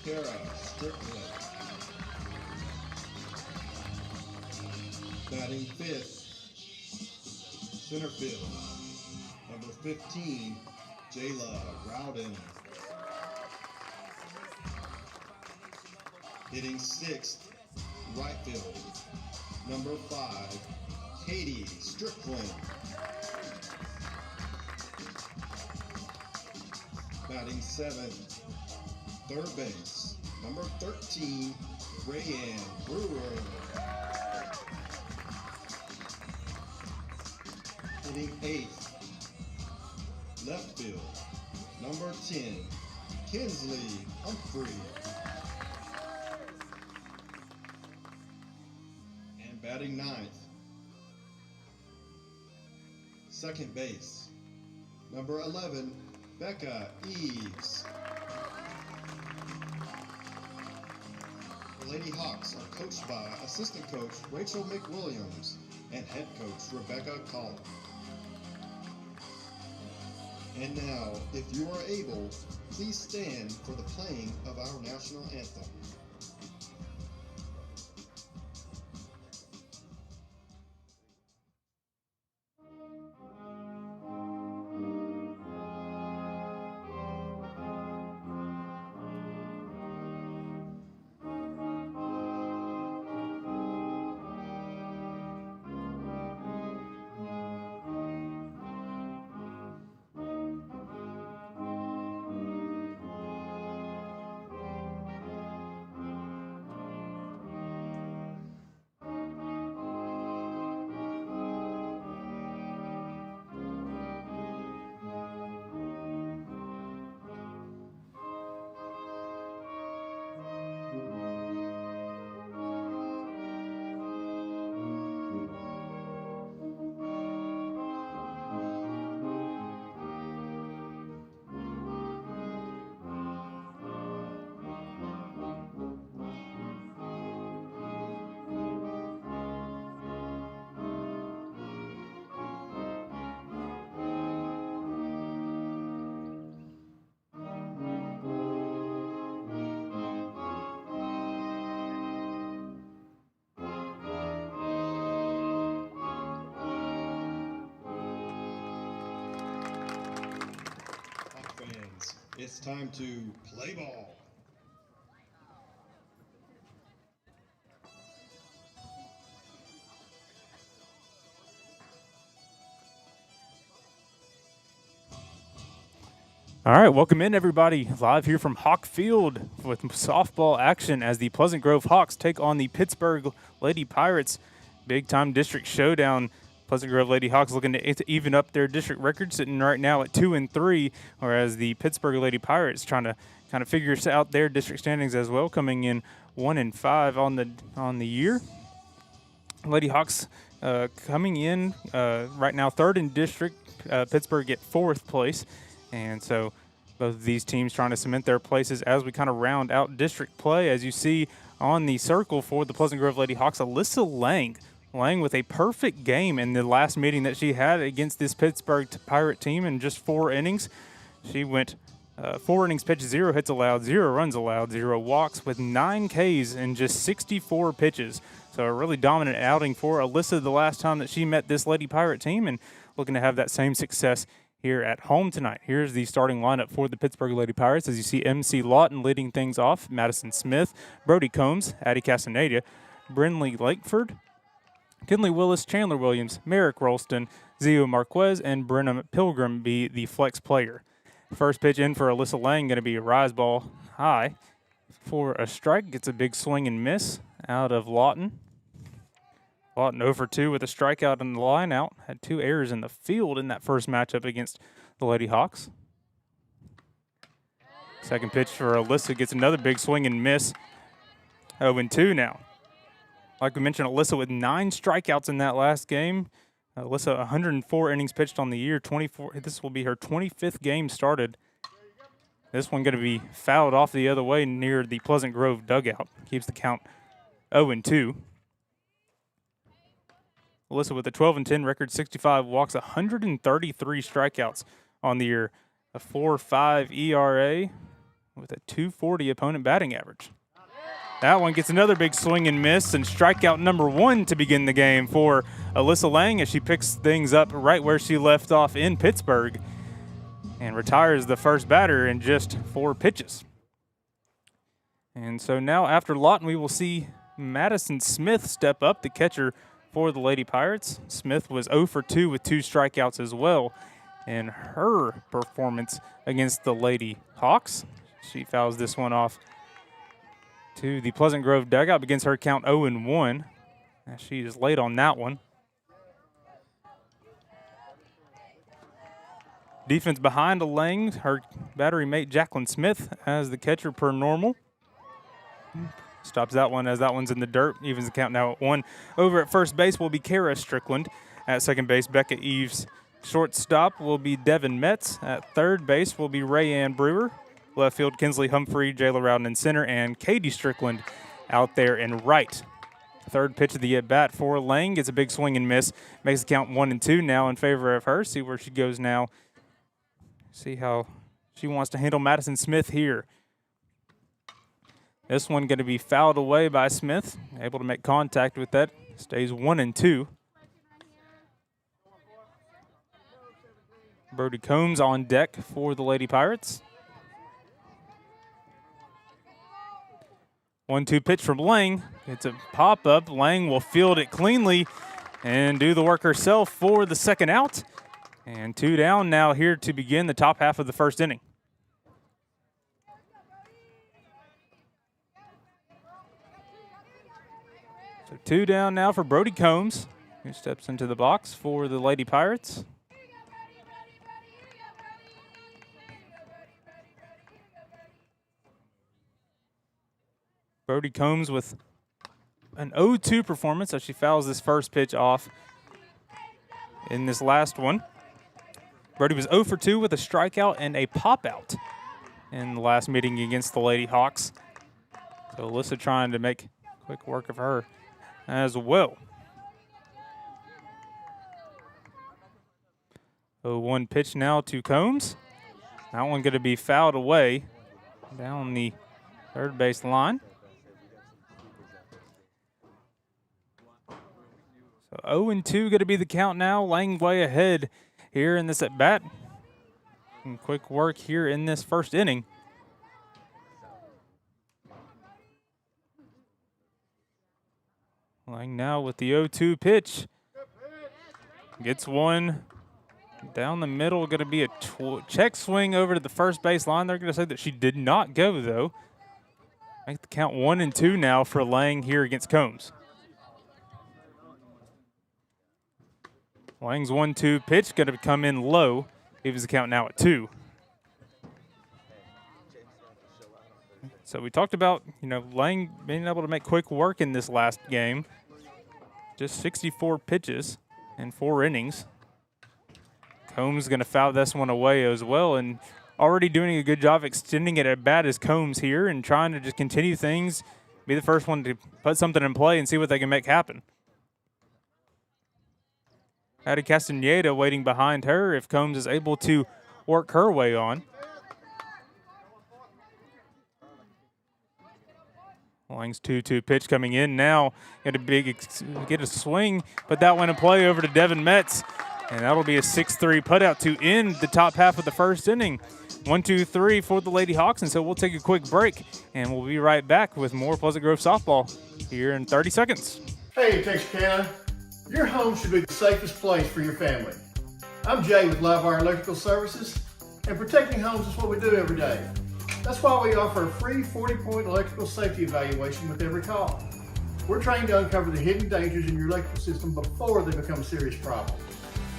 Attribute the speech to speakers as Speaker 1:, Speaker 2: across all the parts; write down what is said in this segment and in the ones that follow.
Speaker 1: Kara Strickland. Batting fifth, center field, number 15, Jayla Rowden. Hitting sixth, right field, number 5, Katie Strickland. Batting seventh, third base, number 13, Rayanne Brewer. Hitting eighth, left field, number 10, Kinsley Humphrey. And batting ninth, second base, number 11, Becca Eves. The Lady Hawks are coached by assistant coach Rachel McWilliams and head coach Rebecca Collin. And now, if you are able, please stand for the playing of our national anthem. Fans, it's time to play ball.
Speaker 2: All right, welcome in everybody. Live here from Hawk Field with softball action as the Pleasant Grove Hawks take on the Pittsburg Lady Pirates. Big time district showdown. Pleasant Grove Lady Hawks looking to even up their district record, sitting right now at 2-3, whereas the Pittsburg Lady Pirates trying to kind of figure out their district standings as well, coming in 1-5 on the year. Lady Hawks coming in right now third in district. Pittsburg at fourth place, and so both of these teams trying to cement their places as we kind of round out district play. As you see on the circle for the Pleasant Grove Lady Hawks, Alyssa Lang with a perfect game in the last meeting that she had against this Pittsburgh Pirate team in just 4 innings. She went 4 innings pitched, 0 hits allowed, 0 runs allowed, 0 walks with 9 Ks in just 64 pitches. So a really dominant outing for Alyssa the last time that she met this Lady Pirate team, and looking to have that same success here at home tonight. Here's the starting lineup for the Pittsburgh Lady Pirates. As you see, MC Lawton leading things off, Madison Smith, Brody Combs, Addie Castaneda, Brinley Lakeford, Kinley Willis, Chandler Williams, Merrick Rolston, Zio Marquez, and Brenham Pilgrim be the flex player. First pitch in for Alyssa Lang, going to be a rise ball high for a strike. Gets a big swing and miss out of Lawton. Lawton 0 for 2 with a strikeout in the line out. Had 2 errors in the field in that first matchup against the Lady Hawks. Second pitch for Alyssa gets another big swing and miss. 0-2 now. Like we mentioned, Alyssa with 9 strikeouts in that last game. Alyssa 104 innings pitched on the year. 24. This will be her 25th game started. This one going to be fouled off the other way near the Pleasant Grove dugout. Keeps the count 0-2. Alyssa with a 12-10 record, 65 walks, 133 strikeouts on the year. A 4.5 ERA, with a .240 opponent batting average. That one gets another big swing and miss, and strikeout number 1 to begin the game for Alyssa Lang as she picks things up right where she left off in Pittsburg and retires the first batter in just 4 pitches. And so now after Lawton, we will see Madison Smith step up, the catcher for the Lady Pirates. Smith was 0 for 2 with 2 strikeouts as well in her performance against the Lady Hawks. She fouls this one off to the Pleasant Grove dugout, begins her count 0-1. She is late on that one. Defense behind Lang, her battery mate Jacqueline Smith as the catcher per normal. Stops that one as that one's in the dirt. Evens the count now at 1. Over at first base will be Kara Strickland. At second base, Becca Eves. Shortstop will be Devin Metz. At third base will be Rayanne Brewer. Left field, Kinsley Humphrey, Jayla Rowden in center, and Katie Strickland out there in right. Third pitch of the at-bat for Lang gets a big swing and miss. Makes the count 1-2 now in favor of her. See where she goes now. See how she wants to handle Madison Smith here. This one going to be fouled away by Smith. Able to make contact with that. Stays 1-2. Brody Combs on deck for the Lady Pirates. 1-2 pitch from Lang. It's a pop-up. Lang will field it cleanly and do the work herself for the second out. And 2 down now here to begin the top half of the first inning. So 2 down now for Brody Combs, who steps into the box for the Lady Pirates. Brody Combs with an 0-2 performance as she fouls this first pitch off in this last one. Brody was 0 for 2 with a strikeout and a pop-out in the last meeting against the Lady Hawks. So Alyssa trying to make quick work of her as well. 0-1 pitch now to Combs. That one going to be fouled away down the third base line. So 0-2 going to be the count now. Lang way ahead here in this at-bat. And quick work here in this first inning. Lang now with the 0-2 pitch. Gets one down the middle. Going to be a check swing over to the first base line. They're going to say that she did not go, though. Make the count 1-2 now for Lang here against Combs. Lang's 1-2 pitch going to come in low. Evens the count now at 2. So we talked about, Lang being able to make quick work in this last game. Just 64 pitches in 4 innings. Combs going to foul this one away as well, and already doing a good job extending it at bat as Combs here and trying to just continue things, be the first one to put something in play and see what they can make happen. Addie Castaneda waiting behind her if Combs is able to work her way on. Lang's 2-2 pitch coming in now. Get a swing, put that one in play over to Devin Metz. And that'll be a 6-3 putout to end the top half of the first inning. 1-2-3 for the Lady Hawks, and so we'll take a quick break, and we'll be right back with more Pleasant Grove softball here in 30 seconds.
Speaker 3: Hey, Texarkana. Your home should be the safest place for your family. I'm Jay with Livewire Electrical Services, and protecting homes is what we do every day. That's why we offer a free 40-point electrical safety evaluation with every call. We're trained to uncover the hidden dangers in your electrical system before they become a serious problem.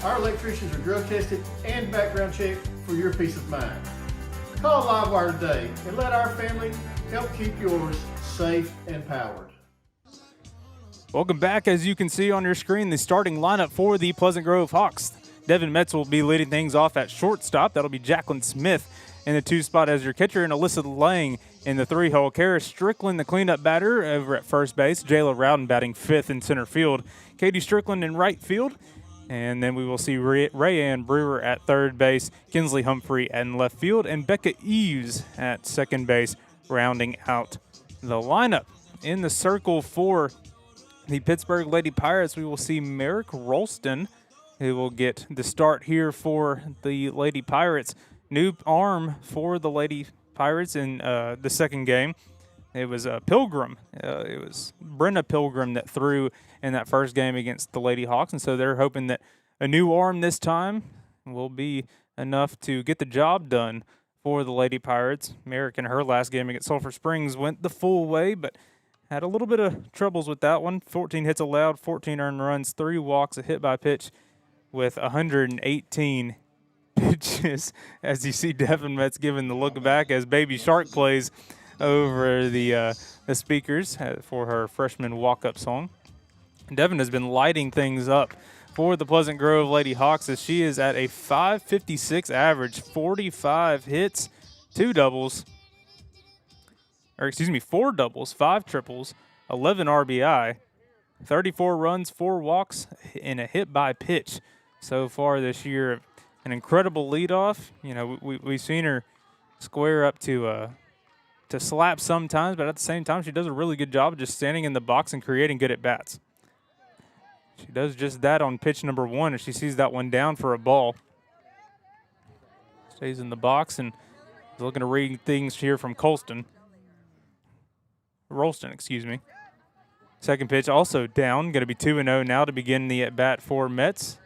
Speaker 3: Our electricians are drug tested and background checked for your peace of mind. Call Livewire today and let our family help keep yours safe and powered.
Speaker 2: Welcome back. As you can see on your screen, the starting lineup for the Pleasant Grove Hawks. Devin Metz will be leading things off at shortstop. That'll be Jacqueline Smith in the 2 spot as your catcher, and Alyssa Lang in the 3-hole. Kara Strickland, the cleanup batter, over at first base. Jayla Rowden batting 5th in center field. Katie Strickland in right field. And then we will see Rayanne Brewer at third base, Kinsley Humphrey in left field, and Becca Eves at second base, rounding out the lineup. In the circle for the Pittsburgh Lady Pirates, we will see Merrick Rolston, who will get the start here for the Lady Pirates. New arm for the Lady Pirates in the second game. It was Pilgrim. It was Brenna Pilgrim that threw in that first game against the Lady Hawks, and so they're hoping that a new arm this time will be enough to get the job done for the Lady Pirates. Merrick in her last game against Sulphur Springs went the full way, but had a little bit of troubles with that one. 14 hits allowed, 14 earned runs, 3 walks, a hit by pitch with 118 pitches. As you see Devin Metz giving the look back as Baby Shark plays over the speakers for her freshman walk-up song. Devin has been lighting things up for the Pleasant Grove Lady Hawks as she is at a .556 average, 45 hits, 4 doubles, 5 triples, 11 RBI, 34 runs, 4 walks, and a hit by pitch so far this year. An incredible leadoff. You know, we've seen her square up to slap sometimes, but at the same time, she does a really good job of just standing in the box and creating good at-bats. She does just that on pitch number 1 as she sees that one down for a ball. Stays in the box and is looking to read things here from Rolston, excuse me. Second pitch also down, going to be 2-0 now to begin the at-bat for Metz.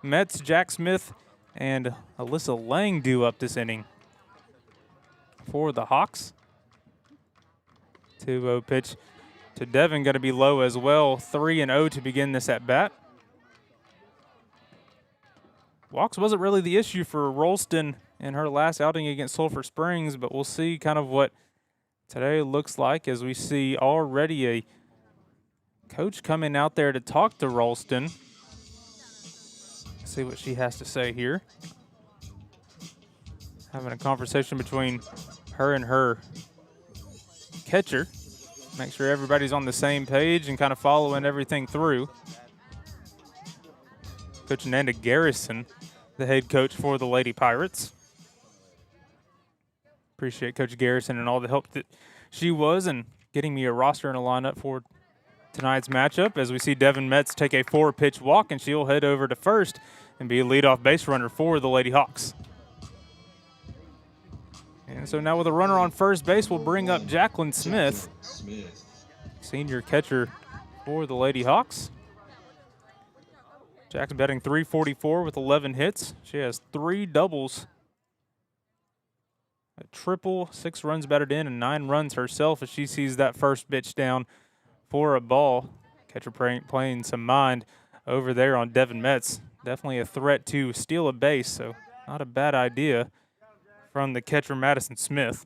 Speaker 2: Metz, Jack Smith, and Alyssa Lang due up this inning for the Hawks. 2-0 pitch to Devin, going to be low as well. 3-0 to begin this at bat. Walks wasn't really the issue for Rolston in her last outing against Sulphur Springs, but we'll see kind of what today looks like as we see already a coach coming out there to talk to Rolston. See what she has to say here. Having a conversation between her and her catcher. Make sure everybody's on the same page and kind of following everything through. Coach Nanda Garrison, the head coach for the Lady Pirates. Appreciate Coach Garrison and all the help that she was in getting me a roster and a lineup for tonight's matchup. As we see Devin Metz take a 4-pitch walk, and she'll head over to first and be a leadoff base runner for the Lady Hawks. And so now with a runner on first base, we'll bring up Jacqueline Smith, senior catcher for the Lady Hawks. Jack's batting .344 with 11 hits. She has 3 doubles, a triple, 6 runs batted in, and 9 runs herself as she sees that first pitch down for a ball. Catcher playing some mind over there on Devin Metz. Definitely a threat to steal a base, so not a bad idea from the catcher, Madison Smith.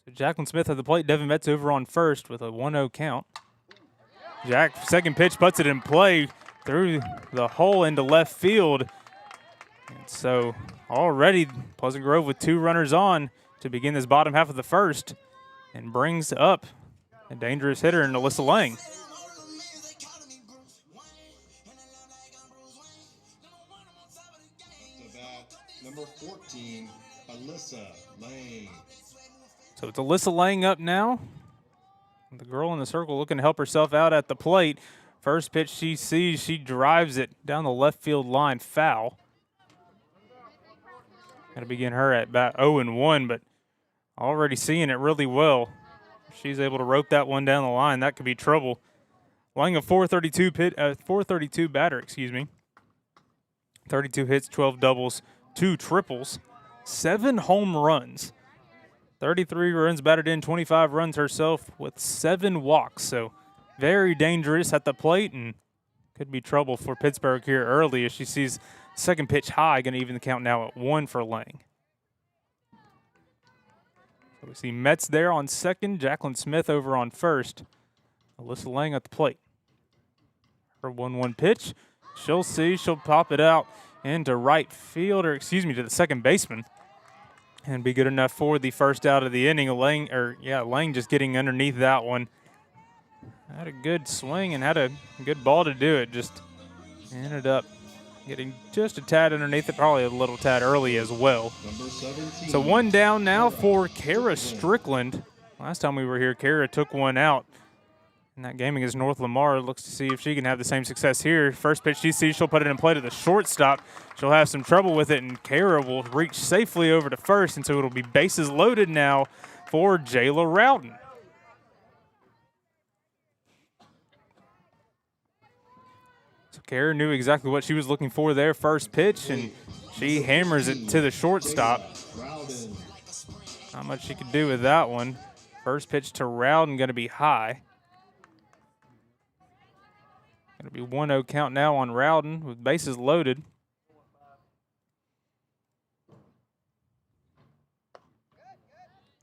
Speaker 2: So Jacqueline Smith at the plate, Devin Metz over on first with a 1-0 count. Jack, second pitch, puts it in play through the hole into left field. And so already Pleasant Grove with 2 runners on to begin this bottom half of the first, and brings up a dangerous hitter in Alyssa Lang.
Speaker 1: Number 14, Alyssa Lang.
Speaker 2: So it's Alyssa Lang up now. The girl in the circle looking to help herself out at the plate. First pitch she sees, she drives it down the left field line, foul. Going to begin her at bat 0-1, but already seeing it really well. If she's able to rope that one down the line, that could be trouble. Lang a .432 batter, excuse me. 32 hits, 12 doubles, 2 triples, 7 home runs, 33 runs batted in, 25 runs herself with 7 walks. So very dangerous at the plate and could be trouble for Pittsburgh here early as she sees second pitch high, going to even the count now at 1 for Lang. So we see Metz there on second, Jacqueline Smith over on first, Alyssa Lang at the plate. Her 1-1 pitch, she'll pop it out into right field, or excuse me, to the second baseman, and be good enough for the first out of the inning. Lang just getting underneath that one. had a good swing and had a good ball to do it. Just ended up getting just a tad underneath it, probably a little tad early as well.
Speaker 1: Number 17.
Speaker 2: So one down now for Kara Strickland. Last time we were here, Kara took one out in that game against North Lamar. Looks to see if she can have the same success here. First pitch she sees, she'll put it in play to the shortstop. She'll have some trouble with it, and Kara will reach safely over to first, and so it'll be bases loaded now for Jayla Rowden. So Kara knew exactly what she was looking for there. First pitch, and she hammers it to the shortstop.
Speaker 1: Rowden.
Speaker 2: Not much she could do with that one. First pitch to Rowden going to be high. Going to be 1-0 count now on Rowden with bases loaded.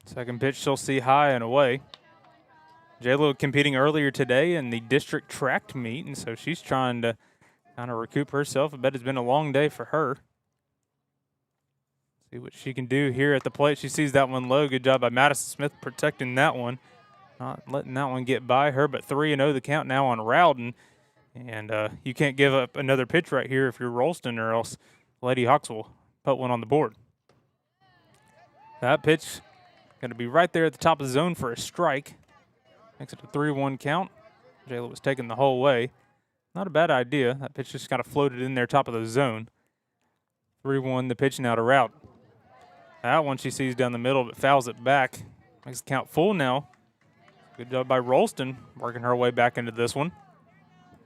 Speaker 2: Second pitch she'll see high and away. J-Lo competing earlier today in the district track meet, and so she's trying to kind of recoup herself. I bet it's been a long day for her. See what she can do here at the plate. She sees that one low. Good job by Madison Smith protecting that one. Not letting that one get by her, but 3-0 the count now on Rowden. And you can't give up another pitch right here if you're Rolston, or else Lady Hawks will put one on the board. That pitch going to be right there at the top of the zone for a strike. Makes it a 3-1 count. Jayla was taking the whole way. Not a bad idea. That pitch just kind of floated in there top of the zone. 3-1 the pitch now to Rowden. That one she sees down the middle, but fouls it back. Makes the count full now. Good job by Rolston, working her way back into this one.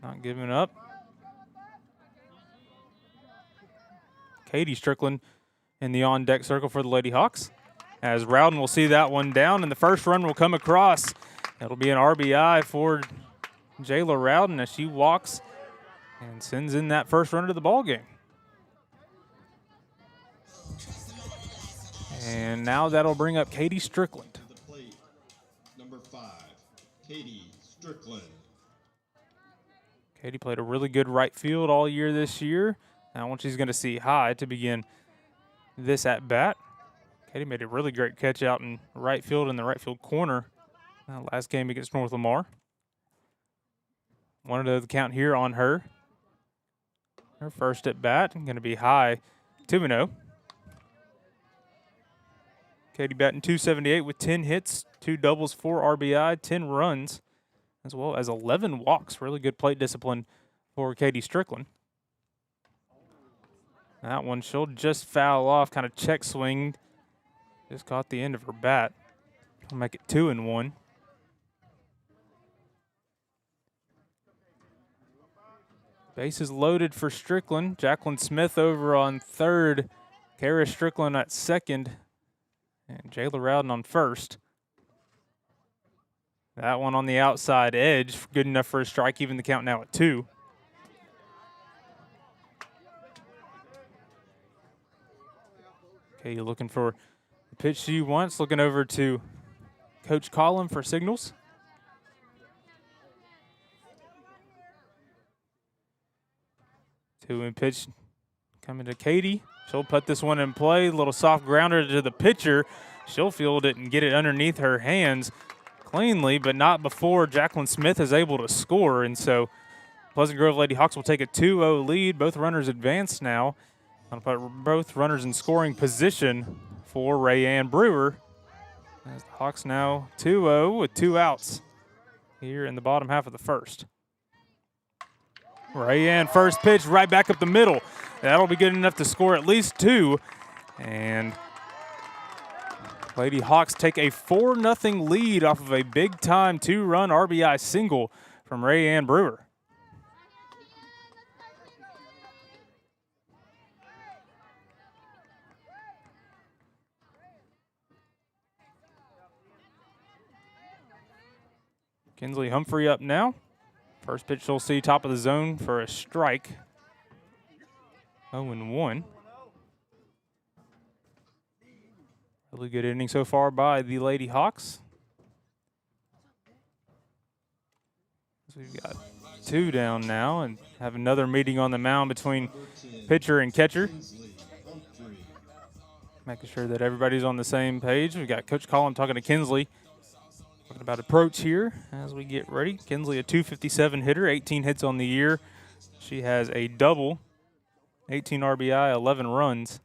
Speaker 2: Not giving up. Katie Strickland in the on-deck circle for the Lady Hawks. As Rowden will see that one down, and the first run will come across. It'll be an RBI for Jayla Rowden as she walks and sends in that first run to the ball game. And now that'll bring up Katie Strickland.
Speaker 1: To the plate, number 5, Katie Strickland.
Speaker 2: Katie played a really good right field all year this year. Now one she's going to see high to begin this at bat. Katie made a really great catch out in right field in the right field corner last game against North Lamar. Wanted the count here on her. Her first at bat, going to be high, 2-0. Katie batting .278 with 10 hits, 2 doubles, 4 RBI, 10 runs, as well as 11 walks. Really good plate discipline for Katie Strickland. That one she'll just foul off, kind of check swing. Just caught the end of her bat. We'll make it 2-1. Bases loaded for Strickland. Jacqueline Smith over on third. Kara Strickland at second. And Jayla Rowden on first. That one on the outside edge. Good enough for a strike, even the count now at 2. Okay, you're looking for the pitch she wants. Looking over to Coach Collin for signals. Two-in pitch coming to Katie. She'll put this one in play. Little soft grounder to the pitcher. She'll field it and get it underneath her hands cleanly, but not before Jacqueline Smith is able to score. And so Pleasant Grove Lady Hawks will take a 2-0 lead. Both runners advance now. I'll put both runners in scoring position for Rayanne Brewer. As the Hawks now 2-0 with 2 outs here in the bottom half of the first. Rayanne first pitch right back up the middle. That'll be good enough to score at least 2. And Lady Hawks take a 4-0 lead off of a big-time 2-run RBI single from Rayanne Brewer. Kinsley Humphrey up now. First pitch she'll see top of the zone for a strike. 0-1. Really good inning so far by the Lady Hawks. So we've got 2 down now and have another meeting on the mound between pitcher and catcher. Making sure that everybody's on the same page. We've got Coach Collin talking to Kinsley. Talking about approach here as we get ready. Kinsley, a .257 hitter, 18 hits on the year. She has a double, 18 RBI, 11 runs.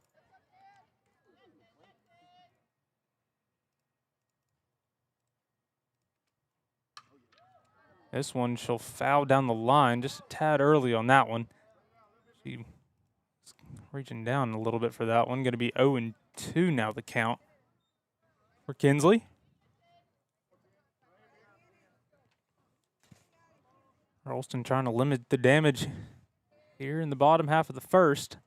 Speaker 2: This one, she'll foul down the line just a tad early on that one. She's reaching down a little bit for that one. Going to be 0-2 now the count for Kinsley. Ralston trying to limit the damage here in the bottom half of the first.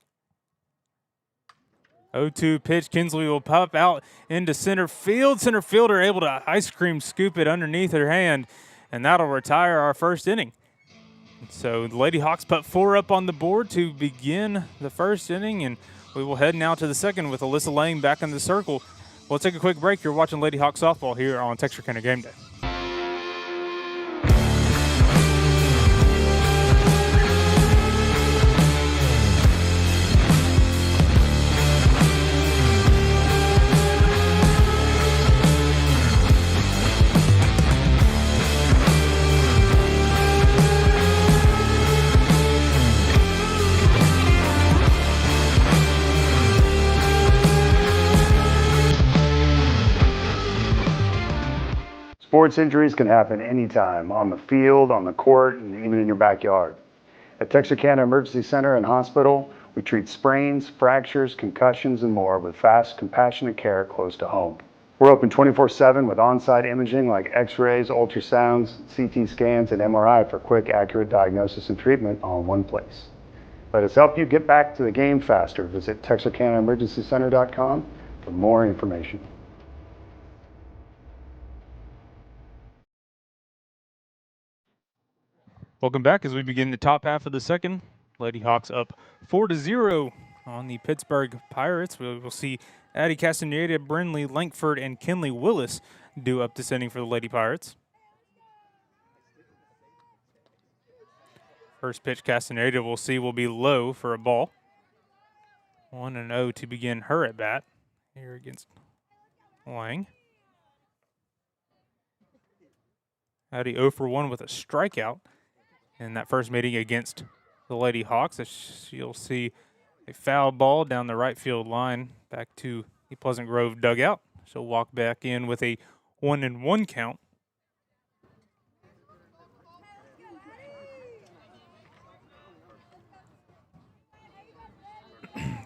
Speaker 2: 0-2 pitch. Kinsley will pop out into center field. Center fielder able to ice cream scoop it underneath her hand, and that'll retire our first inning. So the Lady Hawks put 4 up on the board to begin the first inning, and we will head now to the second with Alyssa Lang back in the circle. We'll take a quick break. You're watching Lady Hawk softball here on Texarkana Game Day.
Speaker 4: Sports injuries can happen anytime, on the field, on the court, and even in your backyard. At Texarkana Emergency Center and Hospital, we treat sprains, fractures, concussions, and more with fast, compassionate care close to home. We're open 24/7 with on-site imaging like x-rays, ultrasounds, CT scans, and MRI for quick, accurate diagnosis and treatment all in one place. Let us help you get back to the game faster. Visit TexarkanaEmergencyCenter.com for more information.
Speaker 2: Welcome back as we begin the top half of the second. Lady Hawks up 4-0 on the Pittsburg Pirates. We will see Addie Castaneda, Brinley Lankford, and Kinley Willis due up this inning for the Lady Pirates. First pitch Castaneda we'll see will be low for a ball. 1-0 to begin her at bat here against Lang. Addie 0 for 1 with a strikeout in that first meeting against the Lady Hawks. You'll see a foul ball down the right field line back to the Pleasant Grove dugout. She'll walk back in with a 1-1 count.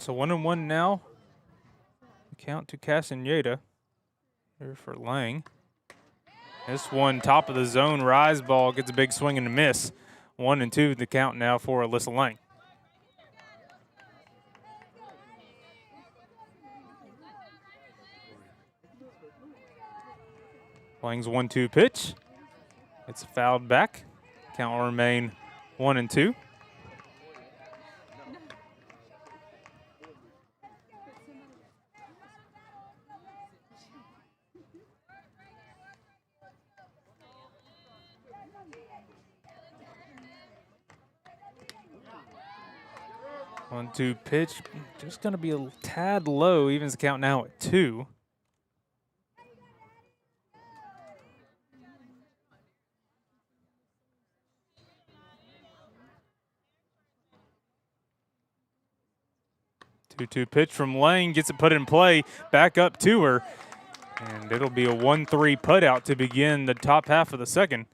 Speaker 2: So 1-1 now. Count to Castaneda here for Lang. This one, top of the zone, rise ball, gets a big swing and a miss. 1-2 the count now for Alyssa Lang. Lang's 1-2 pitch. It's fouled back. Count will remain 1-2. One-two pitch, just going to be a tad low. Evens the count now at 2. Two-two pitch from Lang, gets it put in play, back up to her, and it'll be a 1-3 put out to begin the top half of the second.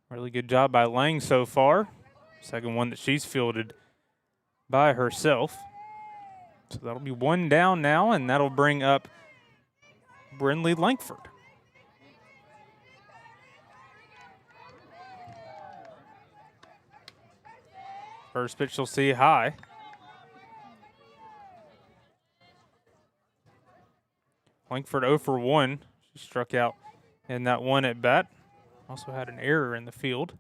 Speaker 2: Really good job by Lang so far. Second one that she's fielded by herself. So that'll be one down now, and that'll bring up Brinley Lankford. First pitch you'll see high. Lankford 0 for 1. She struck out in that one at bat. Also had an error in the field.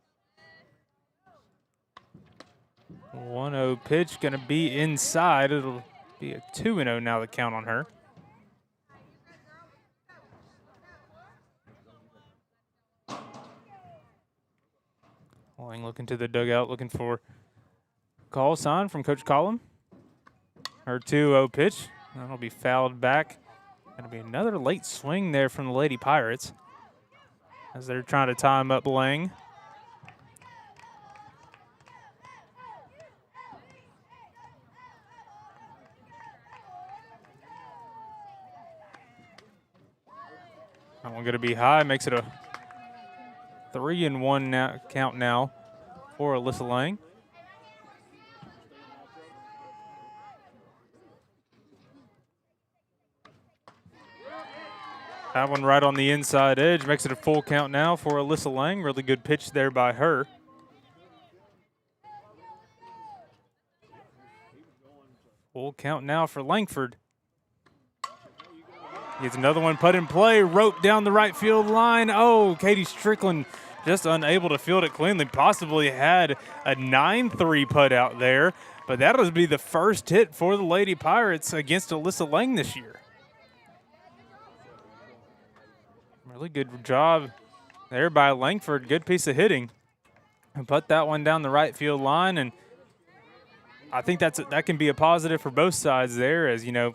Speaker 2: 1-0 pitch, going to be inside. It'll be a 2-0 now, the count on her. Lang looking to the dugout, looking for call sign from Coach Collum. Her 2-0 pitch, that'll be fouled back. Going to be another late swing there from the Lady Pirates. as they're trying to time up Lang. That one going to be high, makes it a 3-1 count now for Alyssa Lang. That one right on the inside edge makes it a full count now for Alyssa Lang. Really good pitch there by her. Full count now for Langford. Gets another one put in play, rope down the right field line. Oh, Katie Strickland just unable to field it cleanly. Possibly had a 9-3 put out there, but that'll be the first hit for the Lady Pirates against Alyssa Lang this year. Really good job there by Langford. Good piece of hitting. And put that one down the right field line, and I think that can be a positive for both sides there, as you know,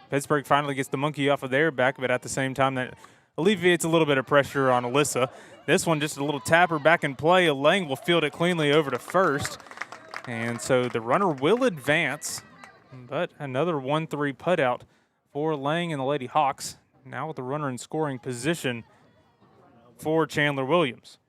Speaker 2: Pittsburgh finally gets the monkey off of their back, but at the same time that alleviates a little bit of pressure on Alyssa. This one just a little tapper back in play. Lang will field it cleanly over to first. And so the runner will advance, but another 1-3 put out for Lang and the Lady Hawks. Now with the runner in scoring position for Chandler Williams.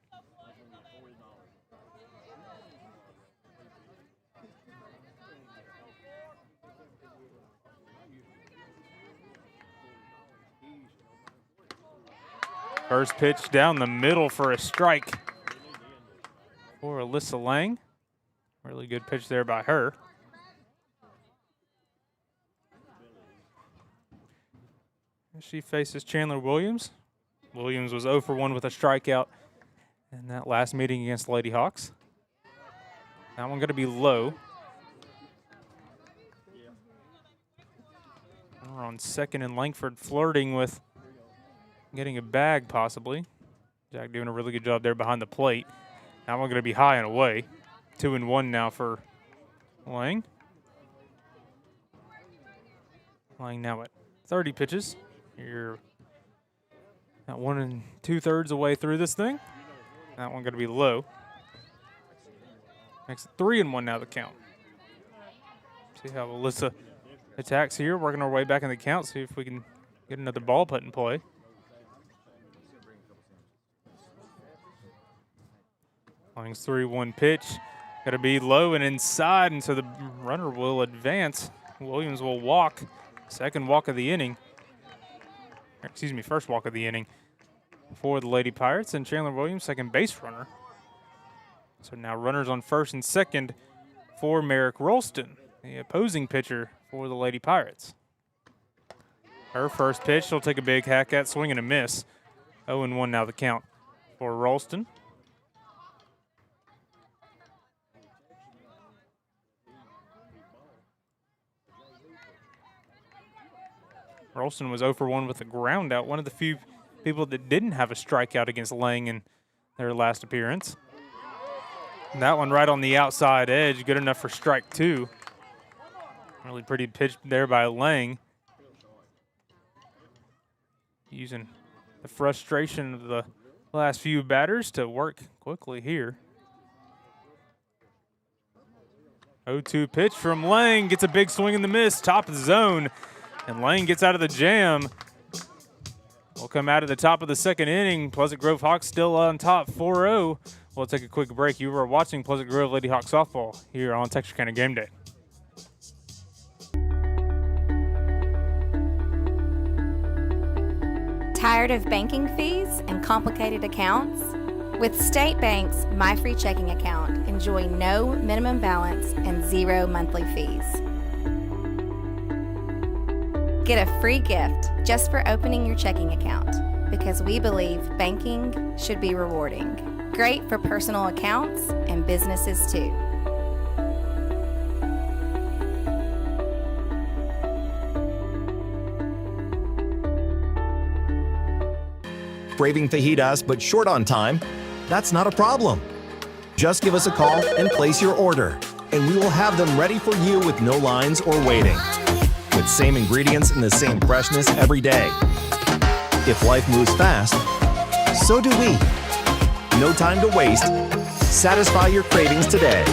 Speaker 2: First pitch down the middle for a strike for Alyssa Lang. Really good pitch there by her. She faces Chandler Williams. Williams was 0 for 1 with a strikeout in that last meeting against Lady Hawks. That one going to be low. We're on second, and Langford flirting with getting a bag possibly. Jack doing a really good job there behind the plate. That one going to be high and away. 2-1 now for Lang. Lang now at 30 pitches. You're at 1 2/3 away through this thing. That one going to be low. Makes it 3-1 now the count. See how Alyssa attacks here. Working our way back in the count. See if we can get another ball put in play. Lang's 3-1 pitch. Got to be low and inside, and so the runner will advance. Williams will walk. Second walk of the inning. Excuse me, first walk of the inning for the Lady Pirates, and Chandler Williams, second base runner. So now runners on first and second for Merrick Rolston, the opposing pitcher for the Lady Pirates. Her first pitch, she'll take a big hack at, swing and a miss. 0-1 now the count for Rolston. Rolston was 0 for 1 with a ground out, one of the few people that didn't have a strikeout against Lang in their last appearance. And that one right on the outside edge, good enough for strike 2. Really pretty pitch there by Lang. Using the frustration of the last few batters to work quickly here. 0-2 pitch from Lang, gets a big swing and the miss, top of the zone. And Lang gets out of the jam. We'll come out at the top of the second inning. Pleasant Grove Hawks still on top, 4-0. We'll take a quick break. You are watching Pleasant Grove Lady Hawk softball here on Texarkana Game Day.
Speaker 5: Tired of banking fees and complicated accounts? With State Bank's My Free Checking account, enjoy no minimum balance and 0 monthly fees. Get a free gift just for opening your checking account, because we believe banking should be rewarding. Great for personal accounts and businesses too.
Speaker 6: Craving fajitas but short on time? That's not a problem. Just give us a call and place your order, and we will have them ready for you with no lines or waiting. With same ingredients and the same freshness every day. If life moves fast, So do we. No time to waste. Satisfy your cravings today.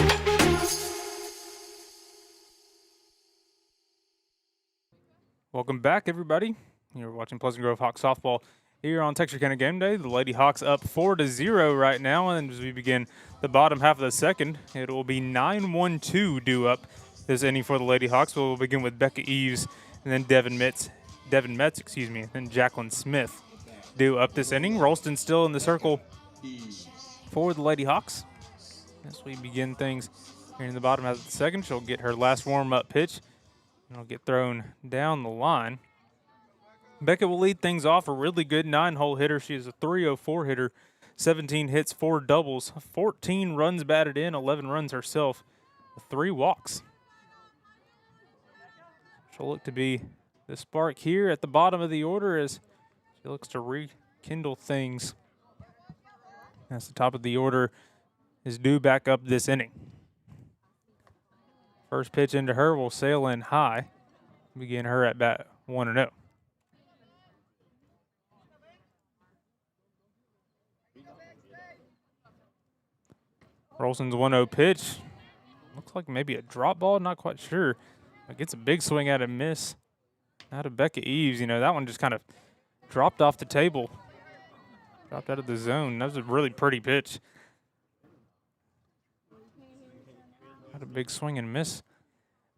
Speaker 2: Welcome back, everybody. You're watching Pleasant Grove Hawks softball here on Texarkana Game Day. The Lady Hawks up 4-0 right now, and as we begin the bottom half of the second, it will be 9-1-2 due up this inning for the Lady Hawks. We'll begin with Becca Eves and then Devin Metz, and then Jacqueline Smith due up this inning. Ralston still in the circle for the Lady Hawks. As we begin things here in the bottom half of the second, she'll get her last warm-up pitch, and it'll get thrown down the line. Becca will lead things off, a really good 9-hole hitter. She is a .304 hitter, 17 hits, 4 doubles, 14 runs batted in, 11 runs herself, 3 walks. She'll look to be the spark here at the bottom of the order as she looks to rekindle things. As the top of the order is due back up this inning. First pitch into her will sail in high. Begin her at bat 1-0. Rolson's 1-0 pitch. Looks like maybe a drop ball, not quite sure. Gets a big swing at a miss. Out of Becca Eves, that one just kind of dropped off the table. Dropped out of the zone. That was a really pretty pitch. Had a big swing and miss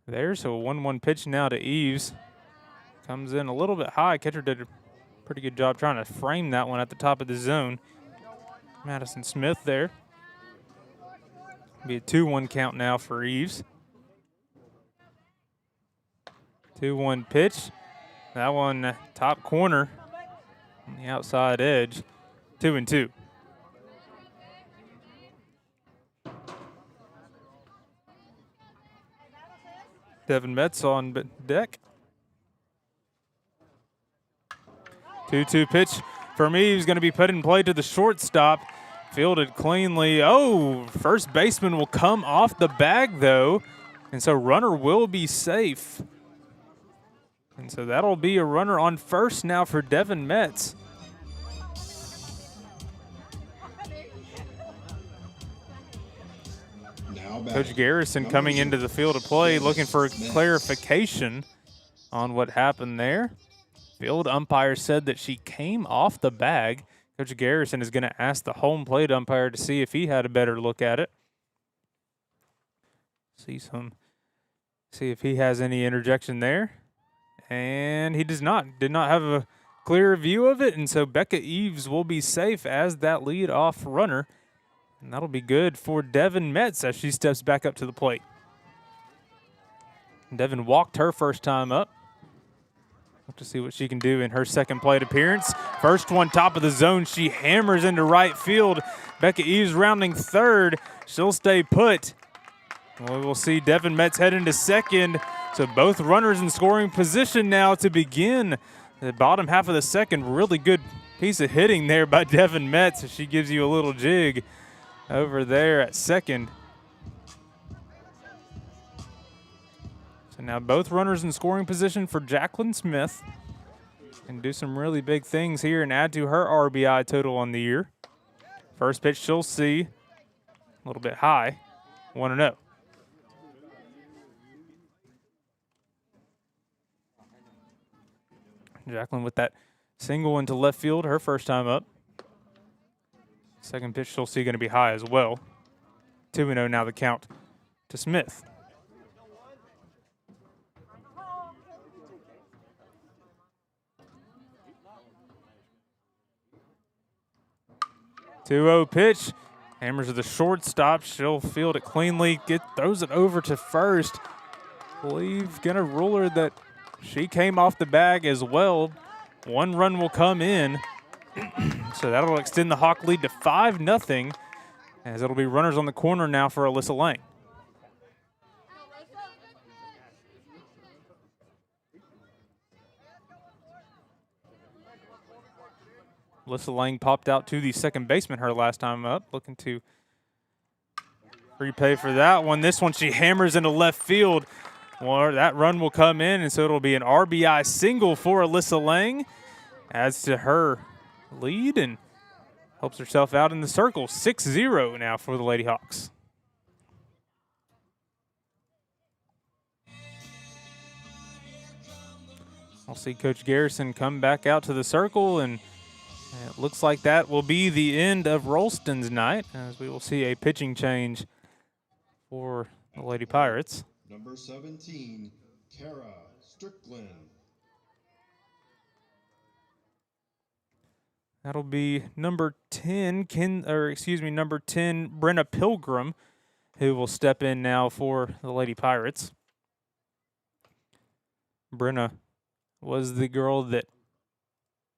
Speaker 2: there. So a 1-1 pitch now to Eves. Comes in a little bit high. Catcher did a pretty good job trying to frame that one at the top of the zone. Madison Smith there. Be a 2-1 count now for Eves. 2-1 pitch. That one top corner on the outside edge. 2-2. Devin Metz on deck. 2-2 pitch from Eves, going to be put in play to the shortstop. Fielded cleanly. Oh, first baseman will come off the bag, though. And so runner will be safe. And so that'll be a runner on first now for Devin Metz. Coach Garrison coming into the field of play looking for clarification on what happened there. Field umpire said that she came off the bag. Coach Garrison is going to ask the home plate umpire to see if he had a better look at it. See if he has any interjection there. And he does not. Did not have a clear view of it, and so Becca Eves will be safe as that lead-off runner. And that'll be good for Devin Metz as she steps back up to the plate. Devin walked her first time up. Look to see what she can do in her second plate appearance. First one, top of the zone. She hammers into right field. Becca Eves rounding third. She'll stay put. We will see Devin Metz head into second. So both runners in scoring position now to begin the bottom half of the second. Really good piece of hitting there by Devin Metz. She gives you a little jig over there at second. So now both runners in scoring position for Jacqueline Smith. Can do some really big things here and add to her RBI total on the year. First pitch she'll see a little bit high, 1-0. Jacqueline with that single into left field, her first time up. Second pitch she'll see going to be high as well. 2-0 now the count to Smith. Two-0 pitch. Hammers to the shortstop. She'll field it cleanly. Throws it over to first. Believe gonna rule her that she came off the bag as well. One run will come in. So that'll extend the Hawk lead to 5-0 as it'll be runners on the corner now for Alyssa Lang. Alyssa Lang popped out to the second baseman her last time up, looking to prepay for that one. This one she hammers into left field. Well, that run will come in, and so it'll be an RBI single for Alyssa Lang. Adds to her lead, and helps herself out in the circle. 6-0 now for the Lady Hawks. I'll see Coach Garrison come back out to the circle, and it looks like that will be the end of Rolston's night, as we will see a pitching change for the Lady Pirates.
Speaker 1: Number 17, Kara Strickland.
Speaker 2: That'll be number 10, number 10, Brenna Pilgrim, who will step in now for the Lady Pirates. Brenna was the girl that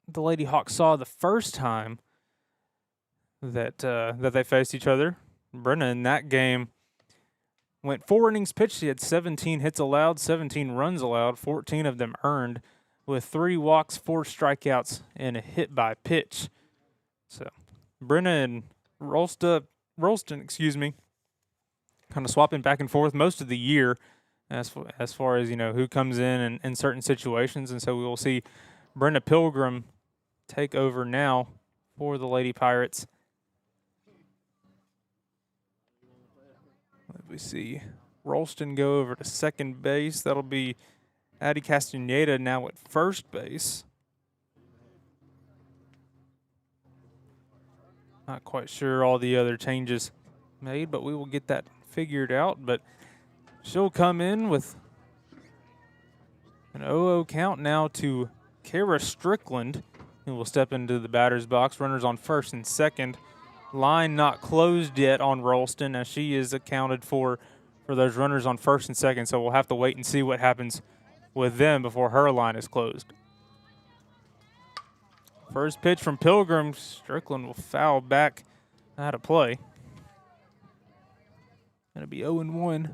Speaker 2: the Lady Hawks saw the first time that they faced each other. Brenna in that game went 4 innings pitched. She had 17 hits allowed, 17 runs allowed, 14 of them earned, with 3 walks, 4 strikeouts, and a hit by pitch. So Brenna and Rolston, kind of swapping back and forth most of the year as far as, who comes in certain situations. And so we will see Brenna Pilgrim take over now for the Lady Pirates. Let me see. Rolston go over to second base. That'll be Addie Castaneda now at first base. Not quite sure all the other changes made, but we will get that figured out. But she'll come in with an 0-0 count now to Kara Strickland, who will step into the batter's box. Runners on first and second. Line not closed yet on Rolston, as she is accounted for those runners on first and second. So we'll have to wait and see what happens with them before her line is closed. First pitch from Pilgrim. Strickland will foul back out of play. Going to be 0-1